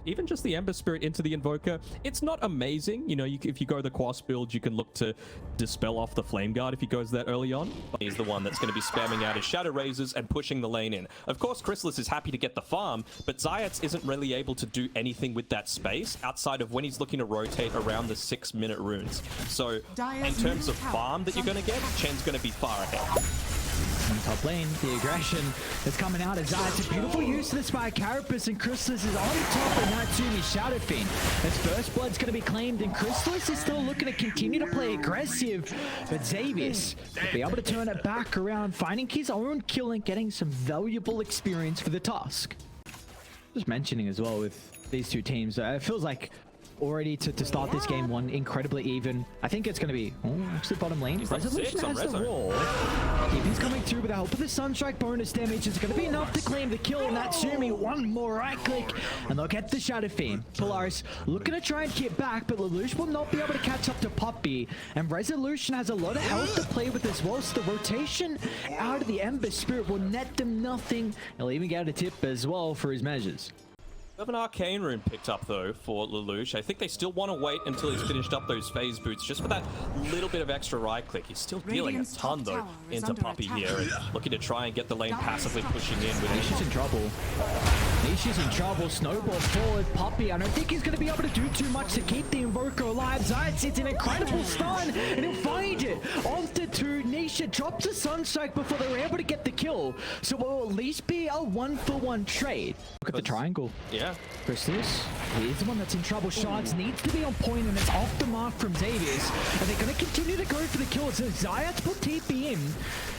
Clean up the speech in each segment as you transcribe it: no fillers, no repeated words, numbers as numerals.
even just the Ember Spirit into the Invoker, it's not amazing. You know, if you go the Quas build, you can look to dispel off the Flame Guard if he goes that early on. He's the one that's going to be spamming out his Shadow Razors and pushing the lane in. Of course, Chrysalis is happy to get the farm, but Zayats isn't really able to do anything with that space outside of when he's looking to rotate around the 6-minute runes. So in terms of farm that you're going to get, Chen's going to be far ahead. On top lane, the aggression is coming out as Zayats. A beautiful use of this by Carapace, and Chrysalis is on top of Natsumi's Shadow Fiend. His first blood's going to be claimed, and Chrysalis is still looking to continue to play aggressive, but Xavius will be able to turn it back around, finding his own kill and getting some valuable experience for the task. Just mentioning as well with these two teams, it feels like already to start this game one incredibly even. I think it's going to be actually bottom lane. Resolution has the wall. He's coming through with the help of the Sunstrike bonus damage. It's going to be enough to claim the kill. Natsumi, one more right click, and they'll get the Shadow Fiend. Polaris looking to try and get back, but Lelouch will not be able to catch up to Puppey. And Resolution has a lot of health to play with as well, so the rotation out of the Ember Spirit will net them nothing. He'll even get a tip as well for his measures. Have an Arcane Rune picked up though for Lelouch. I think they still want to wait until he's finished up those phase boots just for that little bit of extra right click. He's still dealing a ton though into Puppey here and looking to try and get the lane passively pushing in with Nisha's in trouble. Nisha's in trouble. Snowball forward. Puppey, I don't think he's going to be able to do too much to keep the Invoker alive. Zayats, it's an incredible stun and he'll find it. Onto two. Nisha drops a Sunstrike before they were able to get the kill. So it will at least be a 1-for-1 trade. Look at the triangle. Yeah. Chrysalis, he's the one that's in trouble. Shards needs to be on point, and it's off the mark from Xavius. And they're going to continue to go for the kills. So Zayats put TP in.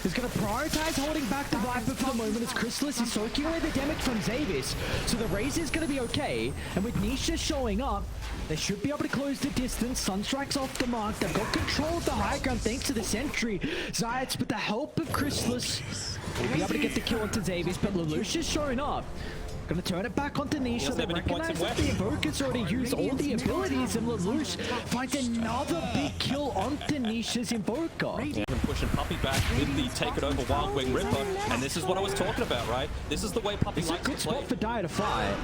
Is going to prioritize holding back the Viper for the moment as Chrysalis is soaking away the damage from Xavius. So the Raze is going to be okay. And with Nisha showing up, they should be able to close the distance. Sunstrike's off the mark. They've got control of the high ground thanks to the sentry. Zayats, with the help of Chrysalis, will be able to get the kill onto Xavius. But Lelouch is showing up. Gonna turn it back onto Nisha. They recognize that the Invoker's already used all the abilities, and Lelouch finds another big kill onto Nisha's Invoker. Yeah. Pushing Puppey back with the Take It Over Wild Wing Ripper, and this is what I was talking about, right? This is the way Puppey likes to play. It's a good spot for Dire to fight.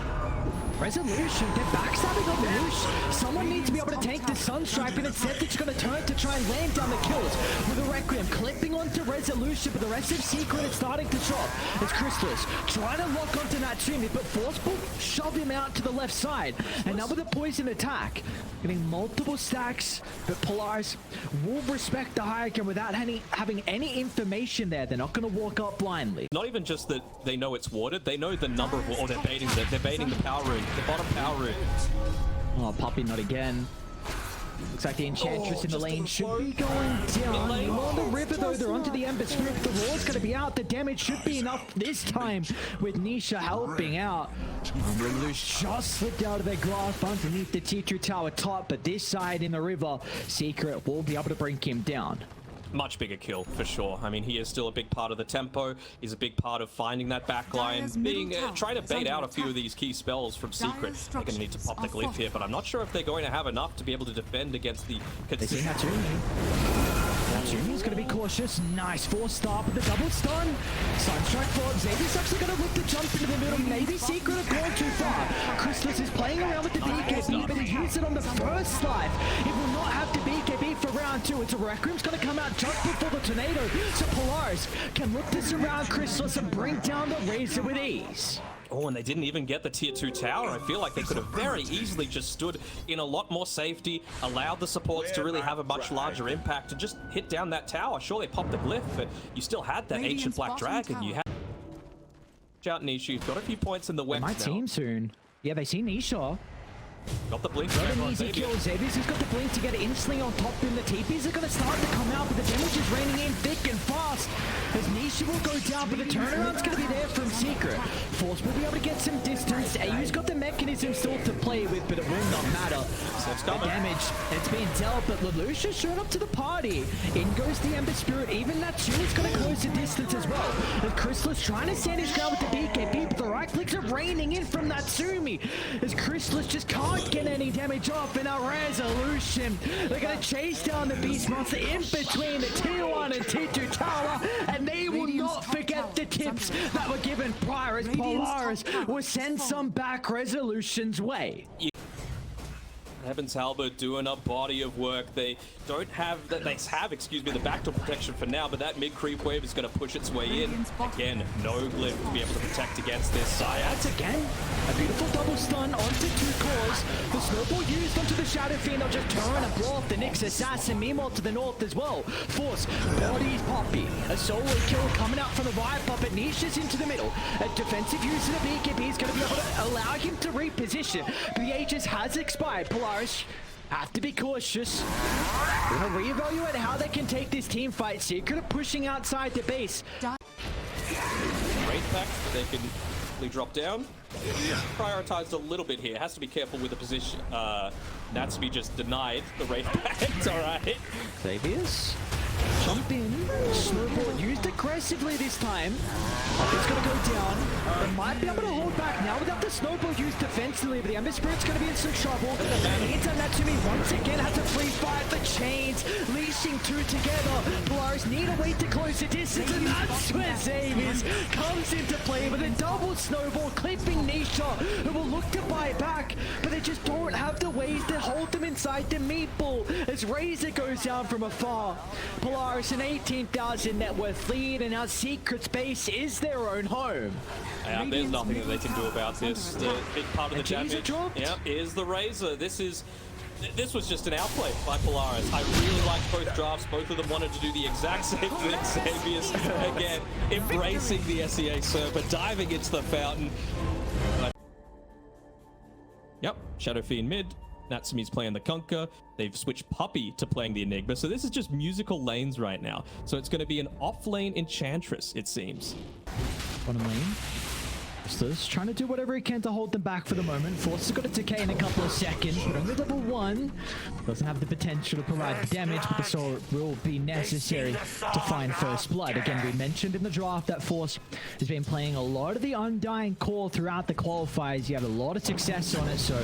Resolution, they're backstabbing on Lelouch. Someone needs to be able to take the Sunstrike, and instead they're just going to turn to try and land down the kills. With a Requiem clipping onto Resolution, but the rest of Secret is starting to drop. It's Chrysalis trying to lock onto Natsumi, but Forceful shove him out to the left side. And now with a poison attack, getting multiple stacks, but Polaris will respect the high ground without having any information there. They're not going to walk up blindly. Not even just that they know it's warded, they know the number of, or they're baiting the power rune, the bottom power rune. Oh, Puppey not again. Looks like the Enchantress in the lane should be going down. On the river though, they're onto the Ember Spirit. The ward's going to be out. The damage should be enough this time with Nisha helping out. Lelouch just slipped out of their grasp underneath the T2 tower top, but this side in the river, Secret will be able to bring him down. Much bigger kill for sure. I mean, he is still a big part of the tempo. He's a big part of finding that backline, trying to bait out a few of these key spells from Secret. They're going to need to pop the glyph here, but I'm not sure if they're going to have enough to be able to defend against the consistent. Natsumi's going to be cautious. Nice force start with the double stun. Sunstrike for Xavius actually going to look to jump into the middle. Maybe Secret have gone too far. Chrysalis is playing around with the BKB, but he used it on the first life. It will not have the BKB for round two. It's a Requiem's going to come out just before the tornado, so Polaris can look to surround Chrysalis and bring down the Razor with ease. Oh, and they didn't even get the tier 2 tower. I feel like they could have very easily just stood in a lot more safety, allowed the supports to really have a much larger impact, and just hit down that tower. Sure, they popped the glyph, but you still had that ancient black dragon. You had out Nisha. You've got a few points in the Wex now. My team soon. Yeah, they see Nisha. Got the blink. Got an easy kill. Xavius has got the blink to get it instantly on top of him. The TPs are going to start to come out, but the damage is raining in thick and fast. As Nisha will go down, but the turnaround's going to be there from Secret. Force will be able to get some distance. AU's got the mechanism still to play with, but it will not matter. It's coming. Damage, it's being dealt, but Lelouch showed up to the party. In goes the Ember Spirit. Even that too is going to close the distance as well. And Chrysalis trying to stand his ground with the BKB, but the right clicks are raining in from Natsumi. As Chrysalis just can't get any damage off in a resolution. They're going to chase down the Beast Monster in between the T1 and T2 tower, and they will not forget the tips that were given prior as Polaris will send some back resolutions way. Heavens Halberd doing a body of work. They don't have that. They have, excuse me, the backdoor protection for now, but that mid creep wave is going to push its way in. Again, no glyph to be able to protect against this. Zayats again, a beautiful double stun onto 2 cores. The snowball used onto the Shadow Fiend. They'll just turn and blow off the Nyx assassin. Meanwhile, to the north as well. Force bodies Poppy. A solo kill coming out from the Riot Puppet. Niche's into the middle. A defensive use of the BKB is going to be able to allow him to reposition. But the Aegis has expired. Polaris have to be cautious. We're going to reevaluate how they can take this team fight. Secret of pushing outside the base. Great pack, but they can quickly drop down. Prioritized a little bit here. Has to be careful with the position. Natsumi just denied the Wraith pack. It's alright. Xavier's jump in. Snowball used aggressively this time. It's going to go down. They might be able to hold back now without the snowball used defensively, but the Ember Spirit's going to be in some trouble. Meantime, Natsumi once again has a free fight. The chains leashing 2 together. Polaris need a way to close the distance, and that's where Xavier's comes into play with a double snowball clipping Nisha, who will look to buy back, but they just don't have the ways to hold them inside the meatball as Razor goes down from afar. Polaris an 18,000 net worth lead, and our Secret space is their own home. Yeah, there's nothing that they can do about this. The big part of the damage, is the Razor. This was just an outplay by Polaris. I really liked both drafts. Both of them wanted to do the exact same thing. Xavier's, again, embracing the SEA server, diving into the fountain. Yep, Shadow Fiend mid. Natsumi's playing the Kunkka. They've switched Puppy to playing the Enigma. So this is just musical lanes right now. So it's going to be an off-lane Enchantress, it seems. Bottom lane. Just trying to do whatever he can to hold them back for the moment. Force has got a decay in a couple of seconds, but only level 1. Doesn't have the potential to provide damage, but the soul will be necessary to find first blood. Again, we mentioned in the draft that Force has been playing a lot of the Undying Core throughout the qualifiers. He had a lot of success on it, so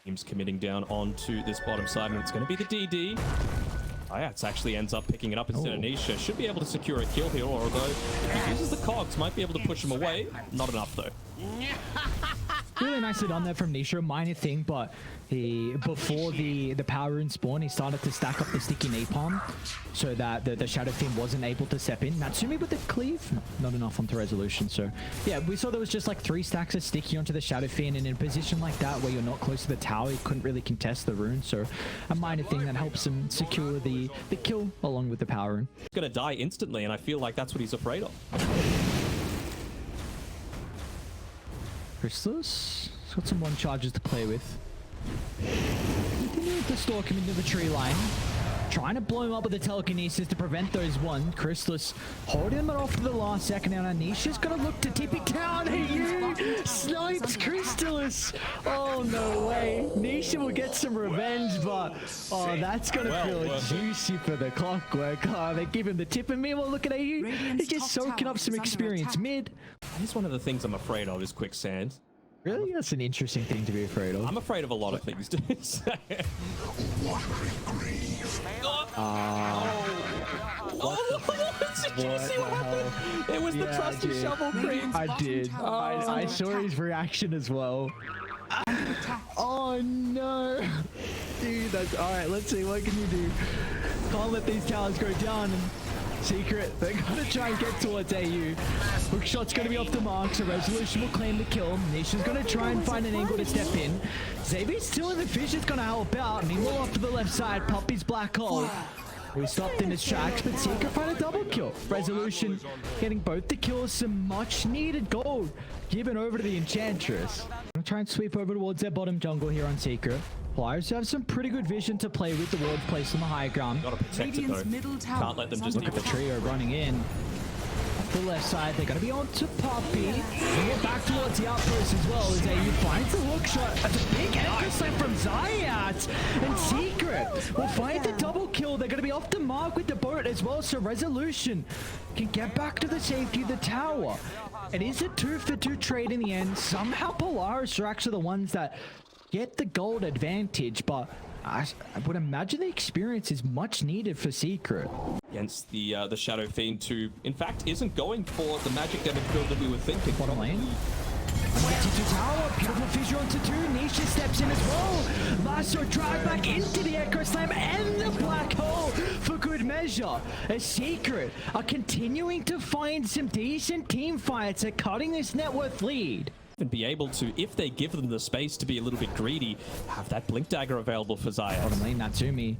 teams committing down onto this bottom side, and it's going to be the DD. Ayats actually ends up picking it up instead of Nisha. Should be able to secure a kill here, although if he uses the cogs, might be able to push him away. Not enough, though. Really nicely done there from Nisha. A minor thing, but before the power rune spawn, he started to stack up the sticky napalm so that the Shadow Fiend wasn't able to step in. Natsumi with the cleave, not enough onto resolution. So yeah, we saw there was just like 3 stacks of sticky onto the Shadow Fiend, and in a position like that where you're not close to the tower, you couldn't really contest the rune. So a minor thing that helps him secure the kill along with the power rune. He's gonna die instantly, and I feel like that's what he's afraid of. Chrysalis has got some 1 charges to play with. Continuing to stalk him into the tree line. Trying to blow him up with the telekinesis to prevent those 1. Chrysalis holding him off for the last second. Now Nisha's gonna look to tip it down. He snipes Chrysalis. Oh, no way. Nisha will get some revenge, but oh, that's gonna feel juicy for the Clockwork. Oh, they give him the tip, and meanwhile, look at AU. He's just soaking up some experience mid. Here's one of the things I'm afraid of is quicksand. Really? That's an interesting thing to be afraid of. I'm afraid of a lot of things, dude. Did you see what happened? It was the trusty shovel cream. I did. I saw his reaction as well. Oh no. Dude, that's alright. Let's see. What can you do? Can't let these towers go down. And Secret, they're gonna try and get towards AU. Hookshot's gonna be off the mark, so Resolution will claim the kill. Nisha's gonna try and find an angle to step in. Xavier's still in the fish, is gonna help out. Meanwhile, off to the left side, Puppy's black hole. We stopped in his tracks, but Secret find a double kill. Resolution getting both the kills, some much needed gold given over to the Enchantress. I'm gonna try and sweep over towards their bottom jungle here on Secret. Players have some pretty good vision to play with the ward placed on the high ground. Gotta protect it though. Can't let them just look at the trio running in. the left side. They're going to be on to Poppy. And we're back towards the outpost as well as AU finds the hook shot. That's a big echo slam from Zayat. And Secret will find the double kill. They're going to be off the mark with the boat as well. So Resolution can get back to the safety of the tower. It is a 2-for-2 trade in the end. Somehow Polaris are actually the ones that get the gold advantage, but I would imagine the experience is much needed for Secret. Against the Shadow Fiend, who in fact isn't going for the magic damage build that we were thinking. Bottom lane. T2 tower, beautiful fissure onto 2. Nisha steps in as well. Lasso drag back into the Echo Slam and the black hole for good measure. A Secret are continuing to find some decent team fights at cutting this net worth lead. And be able to, if they give them the space to be a little bit greedy, have that Blink Dagger available for Zayat. Bottom lane, Natsumi.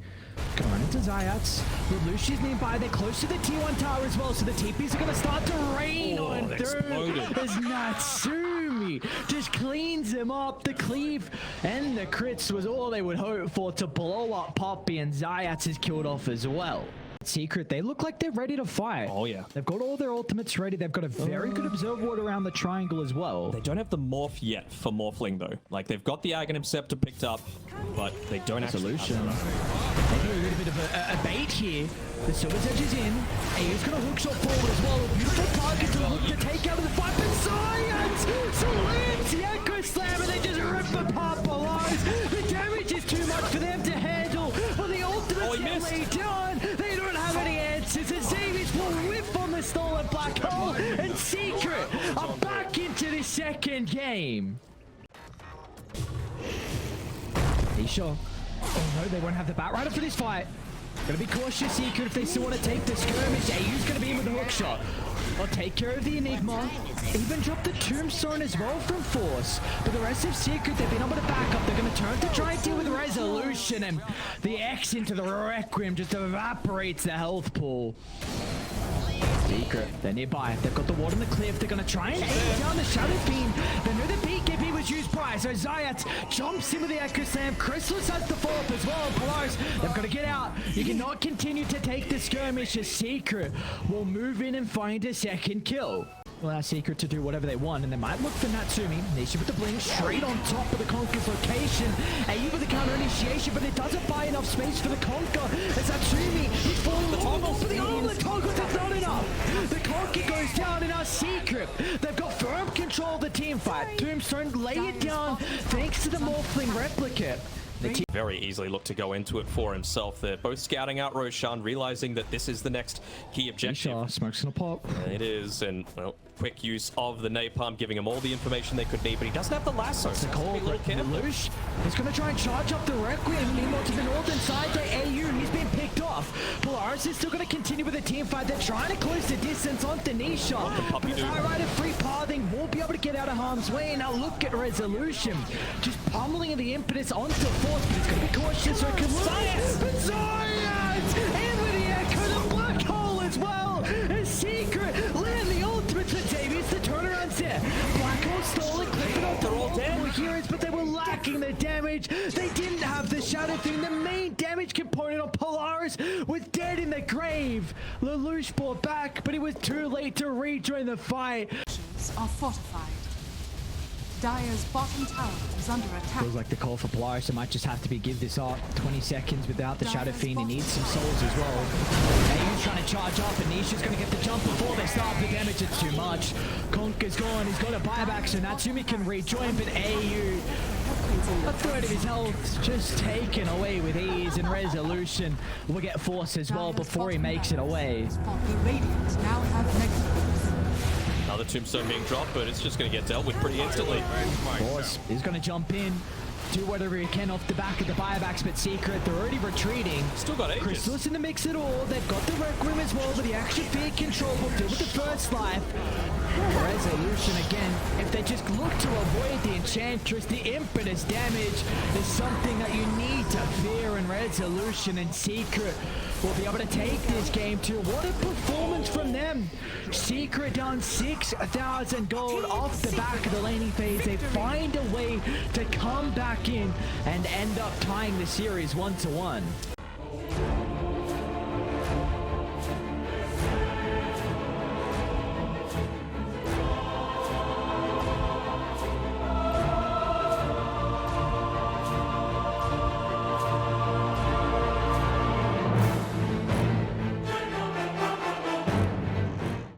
Gonna run into Zayats. Lelouch's nearby. They're close to the T1 tower as well, so the TPs are gonna start to rain on through. As Natsumi just cleans them up. The cleave and the crits was all they would hope for to blow up Poppy, and Zayats is killed off as well. Secret, they look like they're ready to fight. Oh yeah. They've got all their ultimates ready. They've got a very good observe ward around the triangle as well. They don't have the morph yet for morphling though. Like they've got the Aghanim Scepter picked up, but they don't actually Solution. Maybe a little bit of a bait here. The Silver's Edge is in. AU's gonna hook shot forward as well. A beautiful target to look to take out of the fight. But Science salutes the Echo Slam and they just rip apart Polaris. The damage is too much for them to handle. But the ultimate's laid down. They don't have any answers. And Xavius will whiff on the stolen black hole. And Secret are back into the second game. Nisha. Oh no, they won't have the Batrider for this fight. Gonna be cautious, Secret, if they still want to take the skirmish. AU's gonna be in with the hook shot. I'll take care of the Enigma. Even drop the Tombstone as well from Force. But the rest of Secret, they've been able to back up. They're gonna turn to try and deal with Resolution. And the X into the Requiem just evaporates the health pool. Secret, they're nearby. They've got the ward on the cliff. They're gonna try and aim down the Shadow Fiend. They know the BKB was used prior, so Zayat jumps into the Echo Slam. Chrysalis has the follow-up as well. Polaris, they've got to get out. You cannot continue to take the skirmish. A Secret will move in and find a second kill. Allow Secret to do whatever they want, and they might look for Natsumi. Nisha with the blink straight on top of the Conquer's location. AU with the counter initiation, but it doesn't buy enough space for the Conquer. As Natsumi, he's falling the toggle for the arm. The toggle, that's not enough. The Conquer goes down in our Secret. They've got firm control of the team fight. Tombstone lay it down thanks to the Morphling replicate. Very easily look to go into it for himself. They're both scouting out Roshan, realizing that this is the next key objective. Smoke's gonna pop. It is, and well, quick use of the napalm, giving him all the information they could need, but he doesn't have the lasso. That's the call. Lelouch is gonna try and charge up the Requiem. Nemo to the north inside to AU. He's been picked off. Polaris is still gonna continue with the team fight. They're trying to close the distance onto Nisha. But the Rider free pathing won't be able to get out of harm's way. Now look at Resolution, just pummeling the impetus onto Force, but he's gonna be cautious so it can Science! But Science! In with the Echo, the black hole as well. A Secret land the ultimate for Davies. The turnaround's there. Black hole stolen, clipping off the multiple heroes, but they were lacking the damage. They didn't have the Shadow thing. The main damage component of Polaris was dead in the grave. Lelouch brought back, but it was too late to rejoin the fight. Are fortified. Dire's bottom tower is under attack. Feels like the call for Polaris. It might just have to be give this up. 20 seconds without the Shadow Fiend. He needs some souls as well. AU's trying to charge up, and Nisha's going to get the jump before they start. The damage is too much. Conker's gone. He's got a buyback, so Natsumi can rejoin, but AU, a third of his health just taken away with ease, and Resolution will get Force as well before he makes it away. The Radiants now have negative. Another Tombstone being dropped, but it's just going to get dealt with pretty instantly. Force is going to jump in, do whatever he can off the back of the buybacks, but Secret, they're already retreating. Still got Aegis. Chrysalis in the mix at all. They've got the Requiem as well, but the action feed control will deal with the first life. Resolution again. If they just look to avoid the Enchantress, the impetus damage is something that you need to fear, and Resolution and Secret will be able to take this game too. What a performance from them. Secret down 6,000 gold off the back of the laning phase. They find a way to come back in and end up tying the series 1-1.